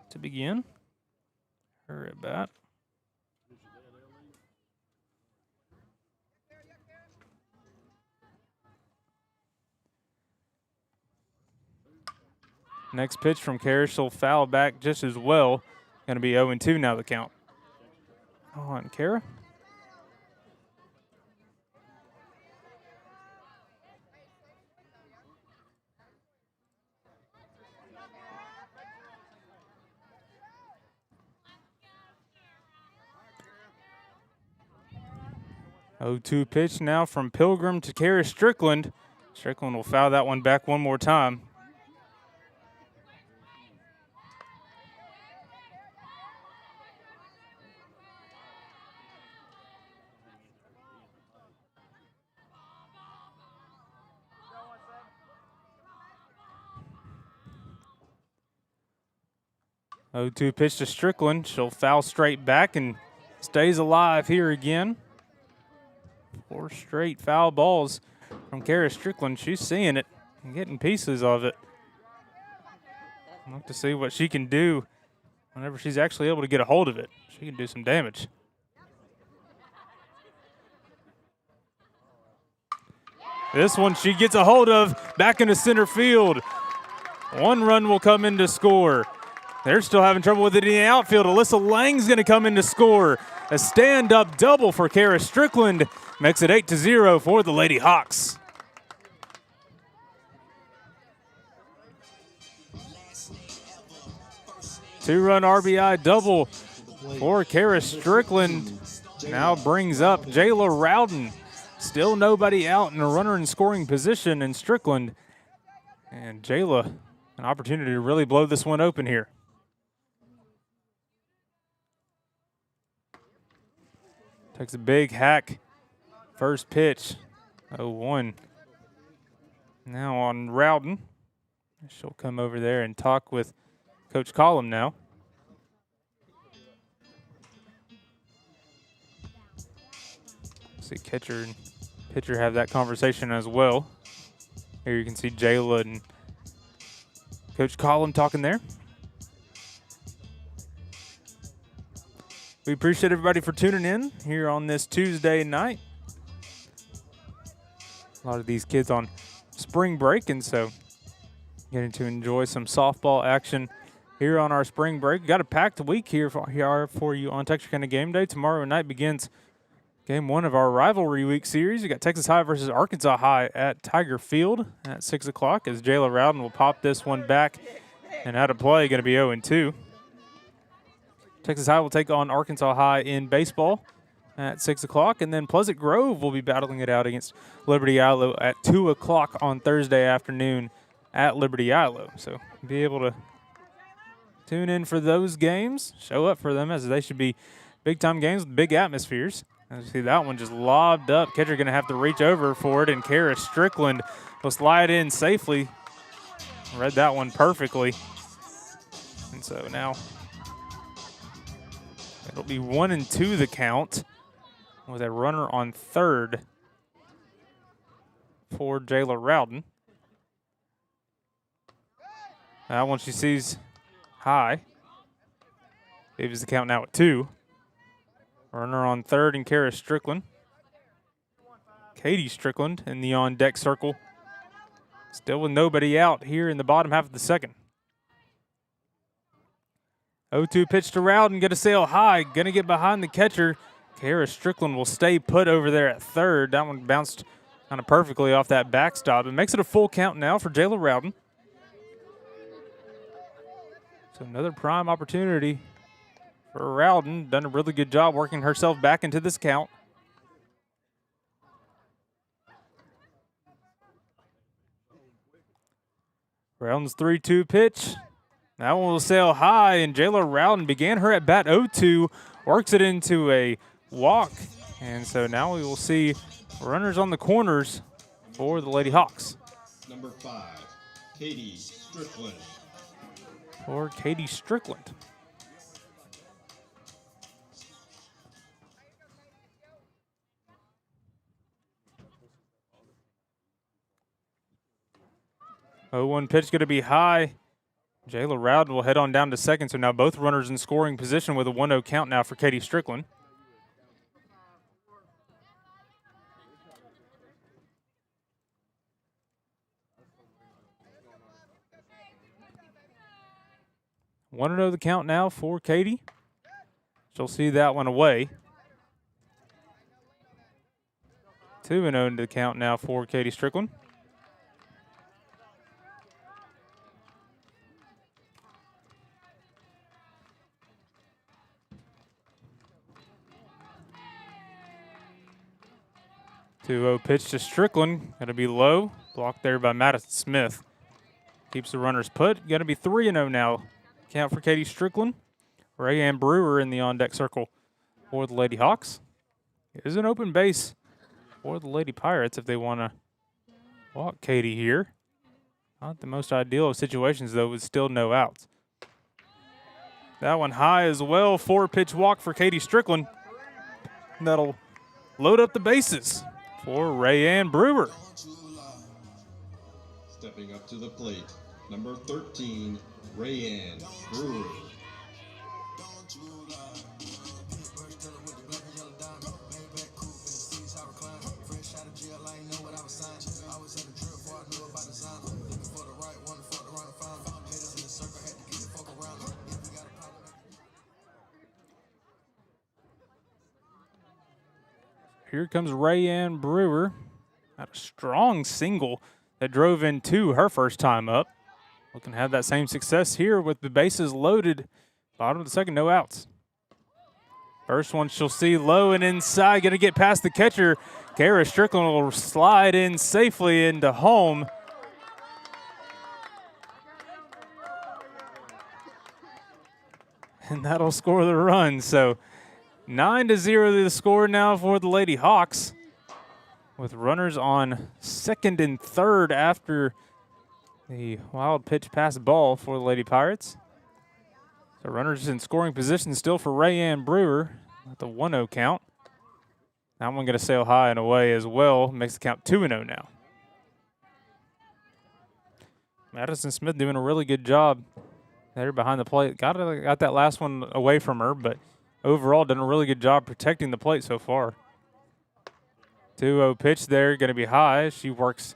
Speaker 2: to begin. Her at bat. Next pitch from Kara, she'll foul back just as well. Going to be 0-2 now the count. On Kara. Oh, 2 pitch now from Pilgrim to Kara Strickland. Strickland will foul that one back one more time. Oh, 2 pitch to Strickland. She'll foul straight back and stays alive here again. 4 straight foul balls from Kara Strickland. She's seeing it and getting pieces of it. I'd like to see what she can do whenever she's actually able to get a hold of it. She can do some damage. This one she gets a hold of back into center field. 1 run will come in to score. They're still having trouble with it in the outfield. Alyssa Lang's going to come in to score. A stand-up double for Kara Strickland makes it 8-0 for the Lady Hawks. Two-run RBI double for Kara Strickland. Now brings up Jayla Rowden. Still nobody out and a runner in scoring position in Strickland. And Jayla, an opportunity to really blow this one open here. Takes a big hack. First pitch, 0-1. Now on Rowden. She'll come over there and talk with Coach Collum now. See catcher and pitcher have that conversation as well. Here you can see Jayla and Coach Collum talking there. We appreciate everybody for tuning in here on this Tuesday night. A lot of these kids on spring break, and so getting to enjoy some softball action here on our spring break. Got a packed week here for you on Texarkana Game Day. Tomorrow night begins Game 1 of our rivalry week series. We got Texas High versus Arkansas High at Tiger Field at 6 o'clock as Jayla Rowden will pop this one back. And out of play, going to be 0-2. Texas High will take on Arkansas High in baseball at 6 o'clock. And then Pleasant Grove will be battling it out against Liberty Ilo at 2 o'clock on Thursday afternoon at Liberty Ilo. So be able to tune in for those games, show up for them, as they should be big-time games with big atmospheres. As you see that one just lobbed up. Catcher going to have to reach over for it, and Kara Strickland will slide in safely. Read that one perfectly. And so now it'll be 1-2 the count with a runner on third for Jayla Rowden. That one she sees high. Leaves the count now at 2. Runner on third and Kara Strickland. Katie Strickland in the on-deck circle. Still with nobody out here in the bottom half of the second. 0-2 pitch to Rowden, going to sail high, going to get behind the catcher. Kara Strickland will stay put over there at third. That one bounced kind of perfectly off that backstop. It makes it a full count now for Jayla Rowden. So another prime opportunity for Rowden. Done a really good job working herself back into this count. Rowden's 3-2 pitch. That one will sail high, and Jayla Rowden began her at bat 0-2, works it into a walk. And so now we will see runners on the corners for the Lady Hawks.
Speaker 1: Number 5, Katie Strickland.
Speaker 2: For Katie Strickland. Oh, 1 pitch going to be high. Jayla Rowden will head on down to second, so now both runners in scoring position with a 1-0 count now for Katie Strickland. One to know the count now for Katie. She'll see that one away. 2-0 into the count now for Katie Strickland. Two-0 pitch to Strickland. Going to be low. Blocked there by Madison Smith. Keeps the runners put. Going to be 3-0 now. Count for Katie Strickland. Rayanne Brewer in the on-deck circle for the Lady Hawks. There's an open base for the Lady Pirates if they want to walk Katie here. Not the most ideal of situations, though, with still no outs. That one high as well. 4-pitch walk for Katie Strickland. That'll load up the bases for Rayanne Brewer.
Speaker 1: Stepping up to the plate, number 13, Rayanne Brewer.
Speaker 2: Here comes Rayanne Brewer. Had a strong single that drove in 2 her first time up. Looking to have that same success here with the bases loaded. Bottom of the second, no outs. First one she'll see low and inside. Going to get past the catcher. Kara Strickland will slide in safely into home. And that'll score the run. So 9-0 the score now for the Lady Hawks, with runners on second and third after the wild pitch pass ball for the Lady Pirates. So runners in scoring position still for Rayanne Brewer at the 1-0 count. That one going to sail high and away as well. Makes the count 2-0 now. Madison Smith doing a really good job there behind the plate. Got that last one away from her, but overall done a really good job protecting the plate so far. 2-0 pitch there, going to be high. She works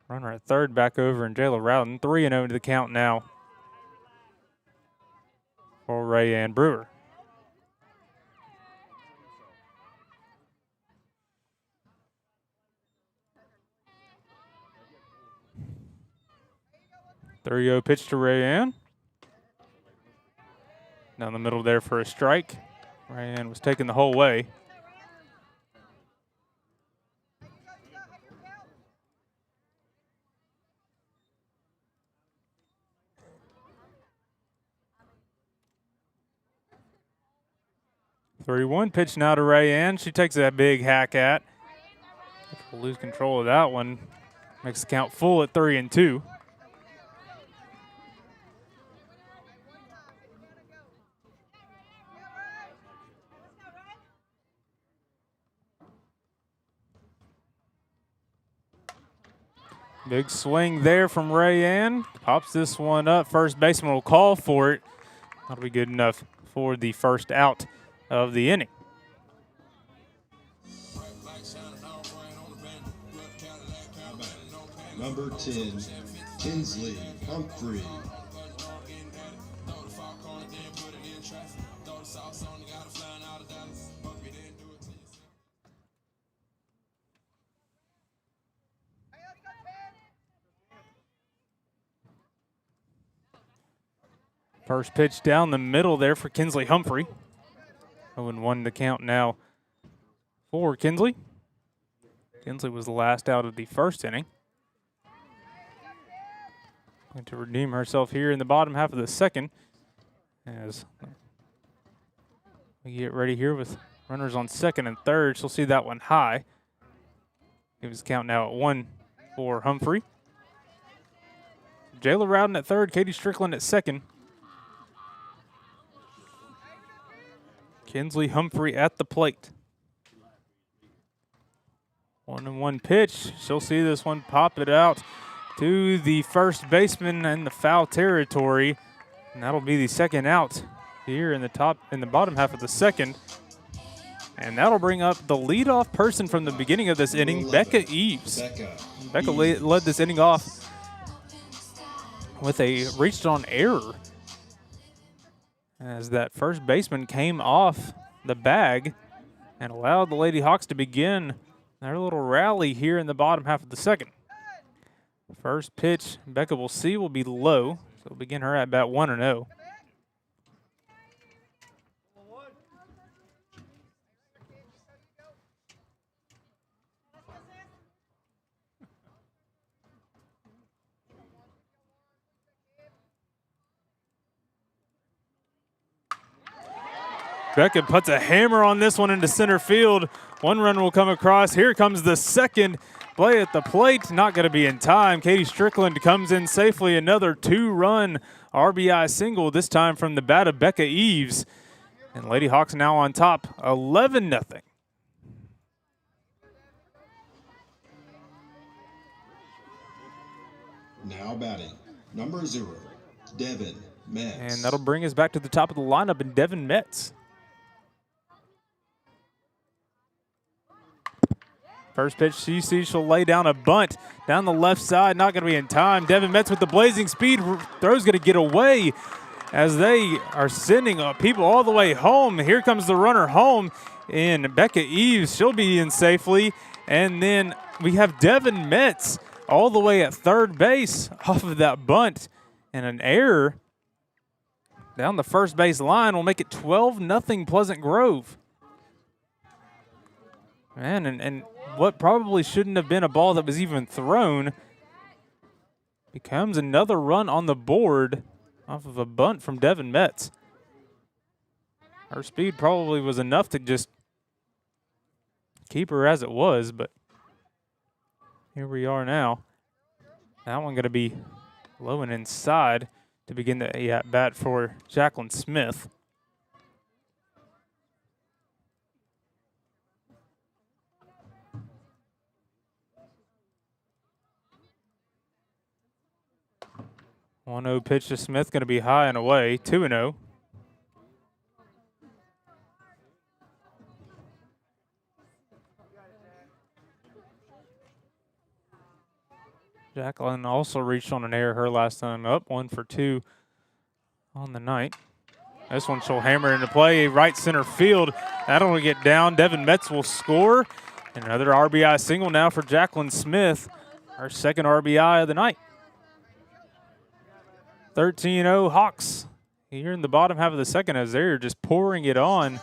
Speaker 2: runner at third back over and Jayla Rowden. 3-0 to the count now for Rayanne Brewer. 3-0 pitch to Rayanne. Down the middle there for a strike. Rayanne was taken the whole way. (3-1) pitch now to Rayanne. She takes that big hack at. We'll lose control of that one. Makes the count full at 3-2. Big swing there from Rayanne. Pops this one up. First baseman will call for it. That'll be good enough for the first out of the inning.
Speaker 1: Number 10, Kinsley Humphrey.
Speaker 2: First pitch down the middle there for Kinsley Humphrey. 0-1 the count now for Kinsley. Kinsley was the last out of the first inning. Going to redeem herself here in the bottom half of the second as we get ready here with runners on second and third. She'll see that one high. Gives the count now at 1 for Humphrey. Jayla Rowden at third, Katie Strickland at second. Kinsley Humphrey at the plate. 1-1 pitch. She'll see this one pop it out to the first baseman in the foul territory. And that'll be the second out here in the bottom half of the second. And that'll bring up the leadoff person from the beginning of this inning, Becca Eves. Becca led this inning off with a reached on error, as that first baseman came off the bag and allowed the Lady Hawks to begin their little rally here in the bottom half of the second. First pitch, Becca will see, will be low, so we'll begin her at bat 1-0. Becca puts a hammer on this one into center field. One run will come across. Here comes the second. Play at the plate, not going to be in time. Katie Strickland comes in safely. Another 2-run RBI single, this time from the bat of Becca Eves. And Lady Hawks now on top, 11-0.
Speaker 1: Now batting, number 0, Devin Metz.
Speaker 2: And that'll bring us back to the top of the lineup in Devin Metz. First pitch, she sees she'll lay down a bunt down the left side, not going to be in time. Devin Metz with the blazing speed, throw's going to get away as they are sending people all the way home. Here comes the runner home in Becca Eves. She'll be in safely. And then we have Devin Metz all the way at third base off of that bunt. And an error down the first base line will make it 12-0 Pleasant Grove. Man, and what probably shouldn't have been a ball that was even thrown becomes another run on the board off of a bunt from Devin Metz. Her speed probably was enough to just keep her as it was, but here we are now. That one going to be low and inside to begin the at-bat for Jacqueline Smith. One 1-0 pitch to Smith, going to be high and away, 2-0. Jacqueline also reached on an error her last time up, 1 for 2 on the night. This one she'll hammer into play, right center field. That'll get down. Devin Metz will score. And another RBI single now for Jacqueline Smith, her second RBI of the night. 13-0 Hawks here in the bottom half of the second as they're just pouring it on.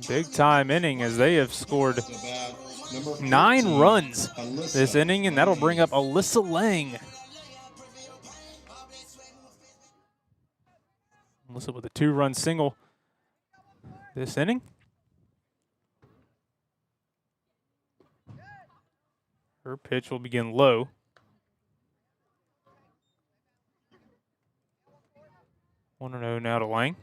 Speaker 2: Big time inning as they have scored 9 runs this inning, and that'll bring up Alyssa Lang. Alyssa with a 2-run single this inning. Her pitch will begin low. 1-0 now to Lang.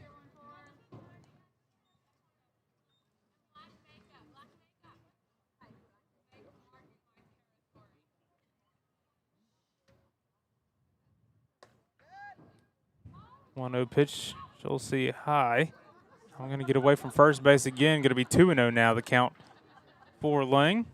Speaker 2: One-0 pitch. She'll see high. I'm going to get away from first base again. Going to be 2-0 now, the count for Lang.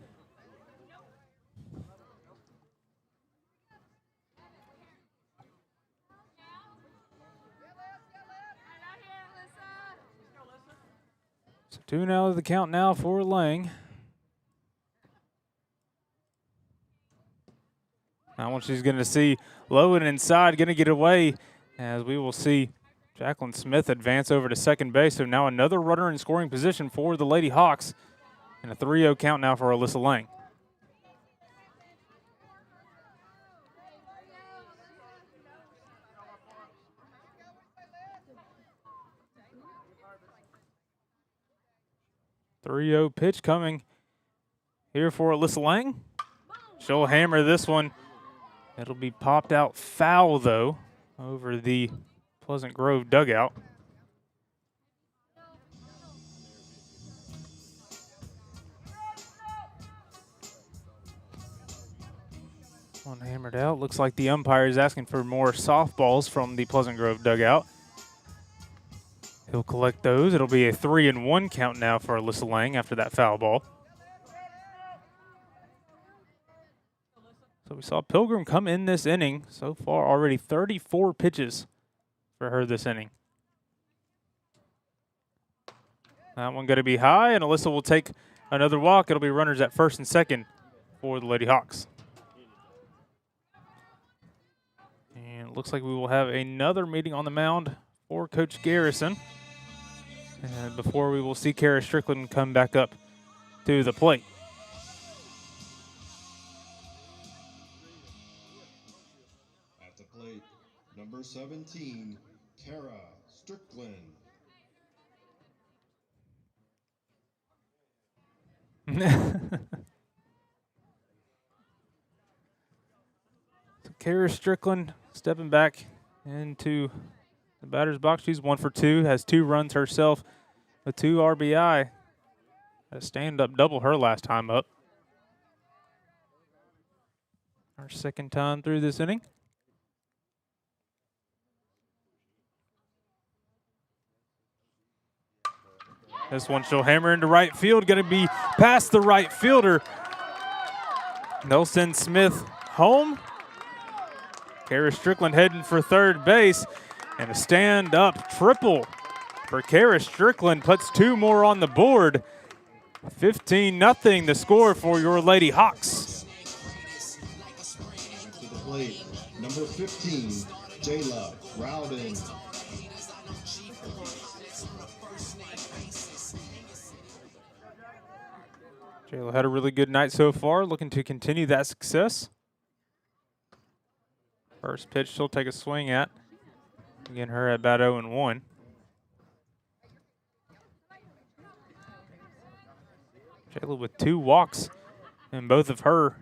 Speaker 2: So 2-0 the count now for Lang. Now one she's going to see low and inside, going to get away as we will see Jacqueline Smith advance over to second base. So now another runner in scoring position for the Lady Hawks. And a 3-0 count now for Alyssa Lang. .30 pitch coming here for Alyssa Lang. She'll hammer this one. It'll be popped out foul, though, over the Pleasant Grove dugout. One hammered out. Looks like the umpire is asking for more softballs from the Pleasant Grove dugout. He'll collect those. It'll be a 3-1 count now for Alyssa Lang after that foul ball. So we saw Pilgrim come in this inning. So far already 34 pitches for her this inning. That one going to be high, and Alyssa will take another walk. It'll be runners at first and second for the Lady Hawks. And it looks like we will have another meeting on the mound for Coach Garrison. And before we will see Kara Strickland come back up to the plate.
Speaker 1: At the plate, number 17, Kara Strickland.
Speaker 2: So Kara Strickland stepping back into the batter's box. She's 1 for 2, has 2 runs herself, a 2 RBI. A stand-up double her last time up. Our second time through this inning. This one she'll hammer into right field, going to be past the right fielder. They'll send Smith home. Kara Strickland heading for third base. And a stand-up triple for Kara Strickland puts 2 more on the board. 15-0 the score for your Lady Hawks.
Speaker 1: To the plate, number 15, Jayla Rowden.
Speaker 2: Jayla had a really good night so far, looking to continue that success. First pitch she'll take a swing at. Again, her at bat 0-1. Jayla with 2 walks in both of her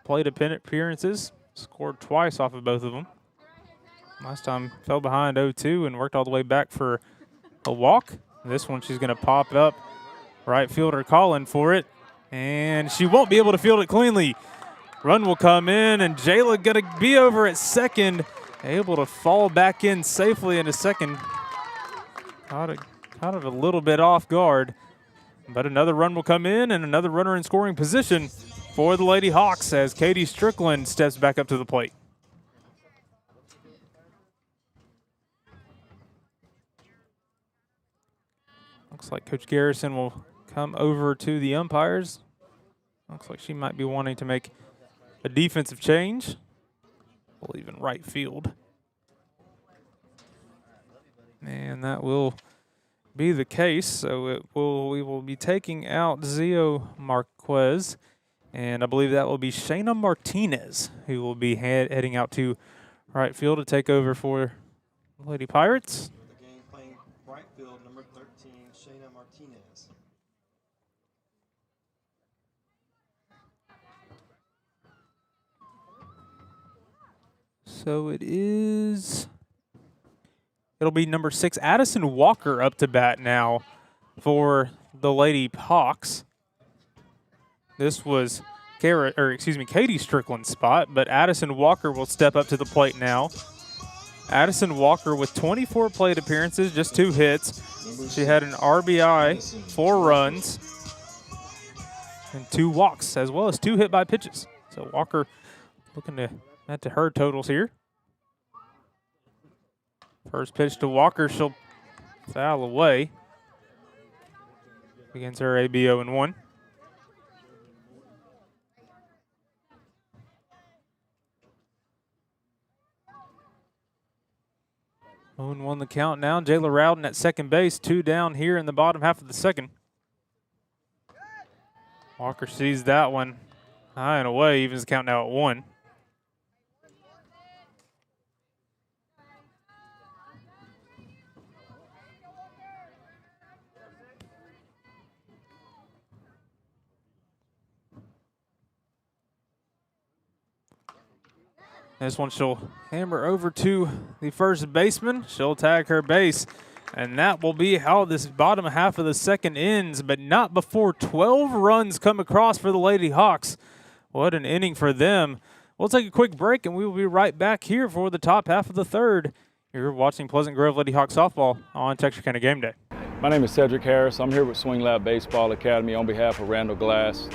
Speaker 2: plate appearances. Scored twice off of both of them. Last time fell behind 0-2 and worked all the way back for a walk. This one she's going to pop up. Right fielder calling for it. And she won't be able to field it cleanly. Run will come in, and Jayla going to be over at second. Able to fall back in safely into second. Caught it a little bit off guard. But another run will come in, and another runner in scoring position for the Lady Hawks as Katie Strickland steps back up to the plate. Looks like Coach Garrison will come over to the umpires. Looks like she might be wanting to make a defensive change. I believe in right field. And that will be the case. So we will be taking out Zio Marquez. And I believe that will be Shayna Martinez, who will be heading out to right field to take over for Lady Pirates.
Speaker 1: The game playing right field, number 13, Shayna Martinez.
Speaker 2: So it'll be number 6, Addison Walker, up to bat now for the Lady Hawks. This was Katie Strickland's spot, but Addison Walker will step up to the plate now. Addison Walker with 24 plate appearances, just 2 hits. She had an RBI, 4 runs, and 2 walks, as well as 2 hit by pitches. So Walker looking to add to her totals here. First pitch to Walker, she'll foul away. Begins her AB 0-1. 0-1 the count now. Jayla Rowden at second base, 2 down here in the bottom half of the second. Walker sees that one high and away, evens the count now at 1. This one she'll hammer over to the first baseman. She'll tag her base. And that will be how this bottom half of the second ends, but not before 12 runs come across for the Lady Hawks. What an inning for them. We'll take a quick break, and we will be right back here for the top half of the third. You're watching Pleasant Grove Lady Hawk softball on Texarkana Game Day.
Speaker 7: My name is Cedric Harris. I'm here with Swing Lab Baseball Academy on behalf of Randall Glass.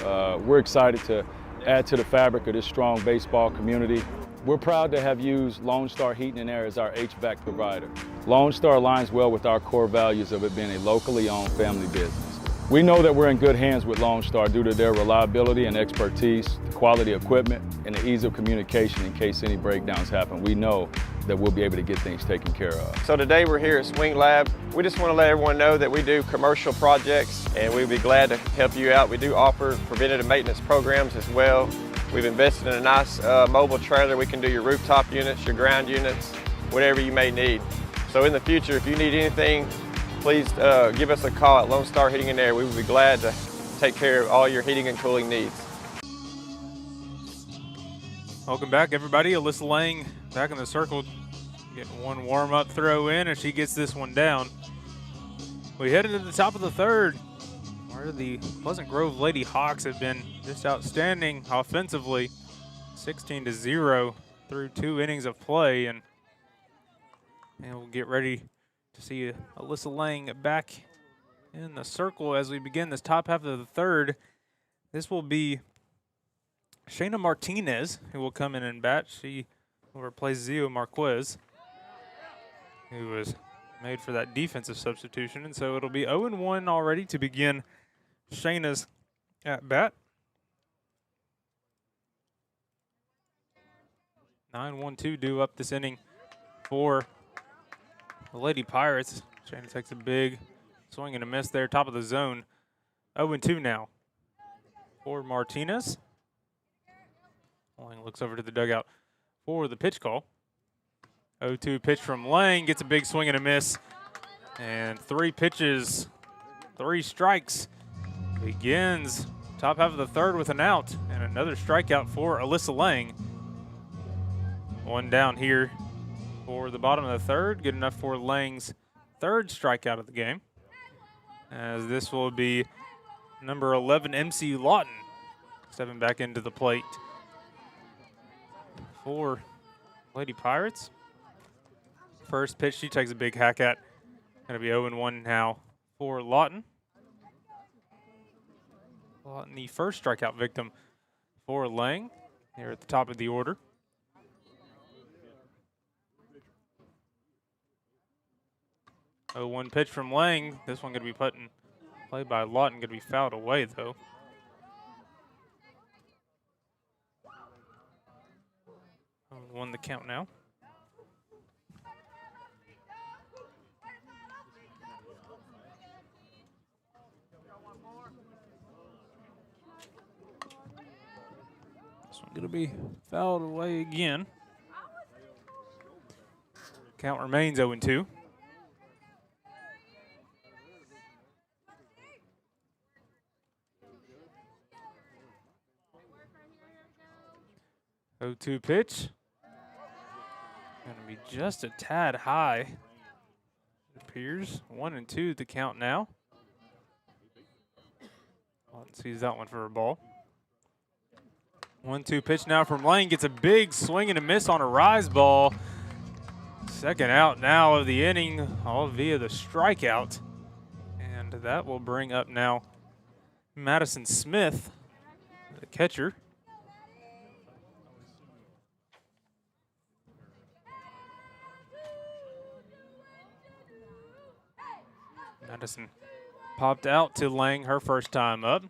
Speaker 7: We're excited to add to the fabric of this strong baseball community. We're proud to have used Lone Star Heating and Air as our HVAC provider. Lone Star aligns well with our core values of it being a locally owned family business. We know that we're in good hands with Lone Star due to their reliability and expertise, the quality equipment, and the ease of communication in case any breakdowns happen. We know that we'll be able to get things taken care of.
Speaker 8: So today we're here at Swing Lab. We just want to let everyone know that we do commercial projects and we'd be glad to help you out. We do offer preventative maintenance programs as well. We've invested in a nice mobile trailer. We can do your rooftop units, your ground units, whatever you may need. So in the future, if you need anything, please give us a call at Lone Star Heating and Air. We would be glad to take care of all your heating and cooling needs.
Speaker 2: Welcome back, everybody. Alyssa Lang back in the circle, getting one warm-up throw in, and she gets this one down. We head into the top of the third, where the Pleasant Grove Lady Hawks have been just outstanding offensively, 16-0 through 2 innings of play, and we'll get ready to see Alyssa Lang back in the circle as we begin this top half of the third. This will be Shayna Martinez, who will come in and bat. She will replace Zio Marquez, who was made for that defensive substitution. And so it'll be 0-1 already to begin Shayna's at bat. 9-1-2 due up this inning for the Lady Pirates. Shayna takes a big swing and a miss there, top of the zone. 0-2 now for Martinez. Lang looks over to the dugout for the pitch call. 0-2 pitch from Lang, gets a big swing and a miss. And 3 pitches, 3 strikes. Begins top half of the third with an out and another strikeout for Alyssa Lang. 1 down here for the bottom of the third. Good enough for Lang's 3rd strikeout of the game, as this will be number 11, MC Lawton, stepping back into the plate for Lady Pirates. First pitch, she takes a big hack at. Going to be 0-1 now for Lawton. Lawton, the first strikeout victim for Lang here at the top of the order. Oh, 1 pitch from Lang. This one going to be played by Lawton, going to be fouled away though. Won the count now. This one going to be fouled away again. Count remains 0-2. Oh-2 pitch. Going to be just a tad high. It appears 1-2 the count now. Let's sees that one for a ball. 1-2 pitch now from Lane. Gets a big swing and a miss on a rise ball. Second out now of the inning, all via the strikeout. And that will bring up now Madison Smith, the catcher. Madison popped out to Lang her first time up.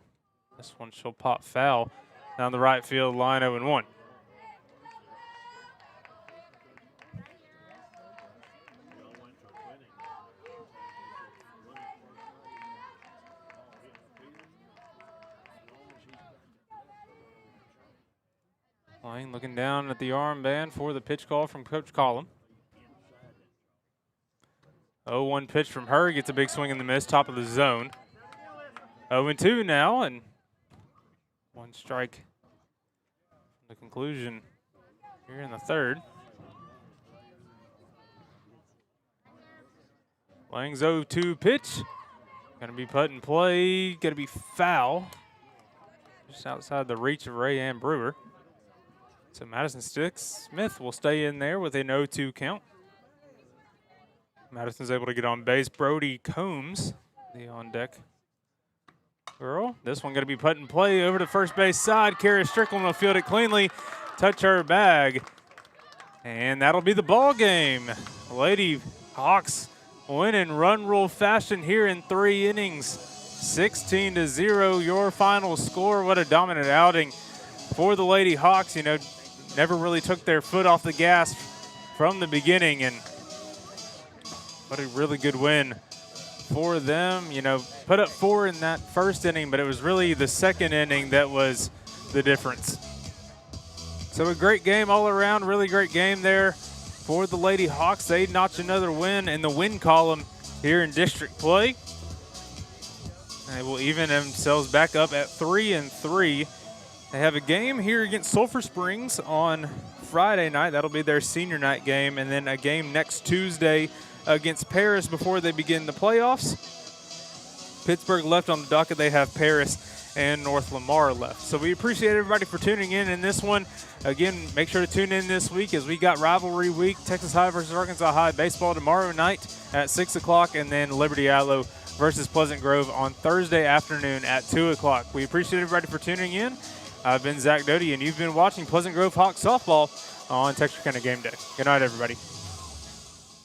Speaker 2: This one she'll pop foul down the right field line, 0-1. Lang looking down at the armband for the pitch call from Coach Collum. 0-1 pitch from her, gets a big swing and the miss, top of the zone. 0-2 now, and one strike. The conclusion here in the third. Lang's 0-2 pitch. Gonna be put in play, gonna be foul. Just outside the reach of Ray Ann Brewer. So Madison Smith will stay in there with an 0-2 count. Madison's able to get on base. Brody Combs, the on-deck girl. This one going to be put in play over to first base side. Kara Strickland will field it cleanly, touch her bag, and that'll be the ball game. Lady Hawks win in run rule fashion here in 3 innings. 16-0, your final score. What a dominant outing for the Lady Hawks. You know, never really took their foot off the gas from the beginning, and what a really good win for them. You know, put up 4 in that first inning, but it was really the second inning that was the difference. So a great game all around, really great game there for the Lady Hawks. They notch another win in the win column here in district play. They will even themselves back up at 3-3. They have a game here against Sulphur Springs on Friday night. That'll be their senior night game, and then a game next Tuesday against Paris before they begin the playoffs. Pittsburg left on the docket. They have Paris and North Lamar left. So we appreciate everybody for tuning in this one. Again, make sure to tune in this week as we got rivalry week. Texas High versus Arkansas High baseball tomorrow night at 6 o'clock, and then Liberty Allo versus Pleasant Grove on Thursday afternoon at 2 o'clock. We appreciate everybody for tuning in. I've been Zach Doty, and you've been watching Pleasant Grove Hawks softball on Texarkana Game Day. Good night, everybody.